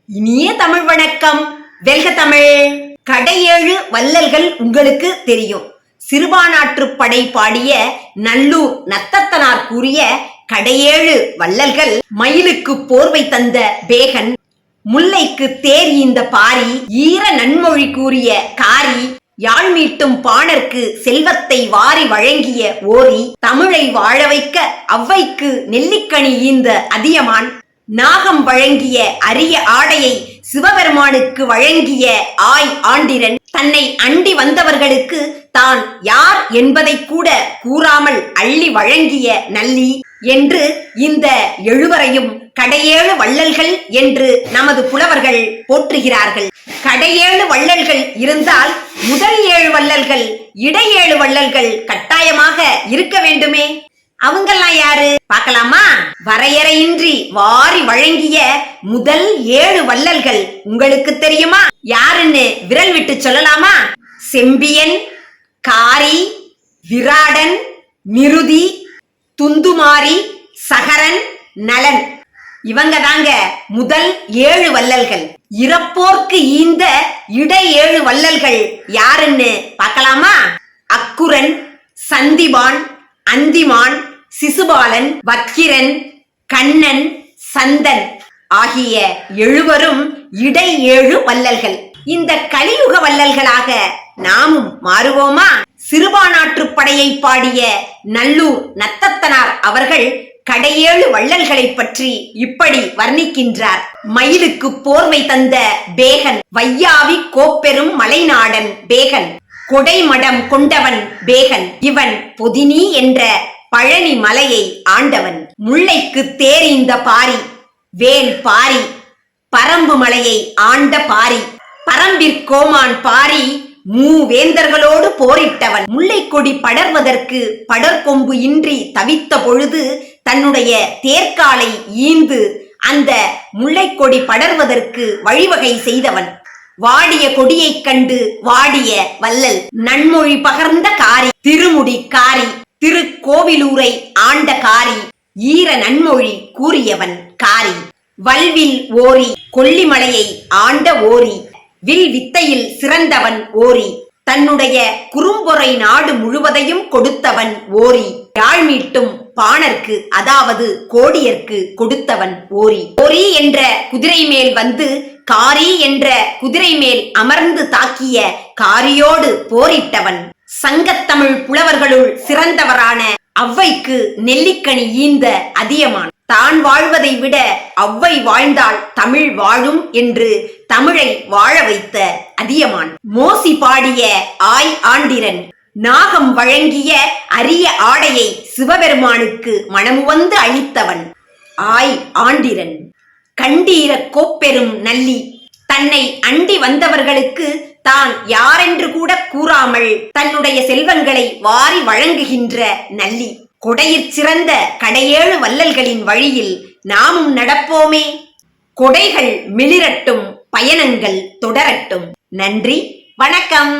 இனிய தமிழ் வணக்கம். வெல்க தமிழ். கடையேழு வள்ளல்கள் உங்களுக்கு தெரியும். சிறுபானாற்று படை பாடிய நல்லூர் நத்தத்தனார் கூறிய கடையேழு வள்ளல்கள் மயிலுக்கு போர்வை தந்த பேகன், முல்லைக்கு தேர் ஈந்த பாரி, ஈர நன்மொழி கூறிய காரி, யாழ் மீட்டும் பாணர்க்கு செல்வத்தை வாரி வழங்கிய ஓரி, தமிழை வாழ வைக்க ஔவைக்கு நெல்லிக்கனி ஈந்த அதியமான், நாகம் வழங்கிய அரிய ஆடையை சிவபெருமானுக்கு வழங்கிய ஆய் ஆண்டிரன், தன்னை அண்டி வந்தவர்களுக்கு தான் யார் என்பதை கூட கூறாமல் அள்ளி வழங்கிய நல்லி என்று இந்த எழுவரையும் கடையேழு வள்ளல்கள் என்று நமது புலவர்கள் போற்றுகிறார்கள். கடையேழு வள்ளல்கள் இருந்தால் முதல் 7 வள்ளல்கள், இடை 7 வள்ளல்கள் கட்டாயமாக இருக்க வேண்டுமே. அவங்கெல்லாம் யாரு பார்க்கலாமா? வரையறையின்றி வாரி வழங்கிய முதல் 7 வள்ளல்கள் உங்களுக்கு தெரியுமா? யாருன்னு விரல் விட்டு சொல்லலாமா? செம்பியன், காரி, விராடன், நிருதி, துந்துமாரி, சகரன், நலன். இவங்க தாங்க முதல் 7 வள்ளல்கள். இறப்போர்க்கு ஈந்த இடை 7 வள்ளல்கள் யாருன்னு பார்க்கலாமா? அக்குரன், சந்திபான், அந்திமான், சிசுபாலன், வக்கிரன், கண்ணன், சந்தன் ஆகிய 7வரும் இடை 7 வள்ளல்கள். இந்த கலியுக வள்ளல்களாக நாமும் மாறுவோமா? சிறுபானாற்று படையை பாடிய நல்லூர் நத்தத்தனார் அவர்கள் கடையேழு வள்ளல்களை பற்றி இப்படி வர்ணிக்கின்றார். மயிலுக்கு போர்வை தந்த பேகன், வையாவி கோப்பெரும் மலைநாடன் பேகன், கொடைமடம் கொண்டவன் பேகன், இவன் பொதினி என்ற பழனி மலையை ஆண்டவன். முல்லைக்கு தேரீந்த பாரி, வேல் பாரி, பரம்பு மலையை ஆண்ட பாரி, பரம்பிற்கோமான் பாரி, மூவேந்தர்களோடு போரிட்டவன். முல்லை கொடி படர்வதற்கு படர்கொம்பு இன்றி தவித்த பொழுது தன்னுடைய தேர்காலை ஈந்து அந்த முல்லைக்கொடி படர்வதற்கு வழிவகை செய்தவன். வாடிய கொடியைக் கண்டு வாடிய வள்ளல். நன்மொழி பகர்ந்த காரி, திருமுடி காரி, திருக்கோவிலூரை ஆண்ட காரி, ஈர நன்மொழி கூறியவன் காரி. வல்வில் ஓரி, கொல்லிமலையை ஆண்ட ஓரி, வில் வித்தையில் சிறந்தவன் ஓரி, தன்னுடைய குறும்பொறை நாடு முழுவதையும் கொடுத்தவன் ஓரி, யாழ் மீட்டும் பாணர்க்கு அதாவது கோடியர்க்கு கொடுத்தவன் ஓரி. ஓரி என்ற குதிரை மேல் வந்து காரி என்ற குதிரை மேல் அமர்ந்து தாக்கிய காரியோடு போரிட்டவன். சங்கத்தமிழ் புலவர்களுள் சிறந்தவரான ஔவைக்கு நெல்லிக்கனி ஈந்த அதியமான். தான் வாழ்வதை விட ஔவை வாழ்ந்தால் தமிழ் வாழும் என்று தமிழை வாழ வைத்த அதியமான். மோசி பாடிய ஆய் ஆண்டிரன், நாகம் வழங்கிய அரிய ஆடையை சிவபெருமானுக்கு மனமுவந்து அளித்தவன் ஆய் ஆண்டிரன். கண்டீர கோப்பெரும் நல்லி, தன்னை அண்டி வந்தவர்களுக்கு தான் யாரென்று கூட கூறாமல் தன்னுடைய செல்வங்களை வாரி வழங்குகின்ற நல்லி. கொடையிற் சிறந்த கடையேழு வள்ளல்களின் வழியில் நாமும் நடப்போமே. கொடைகள் மிளிரட்டும், பயணங்கள் தொடரட்டும். நன்றி, வணக்கம்.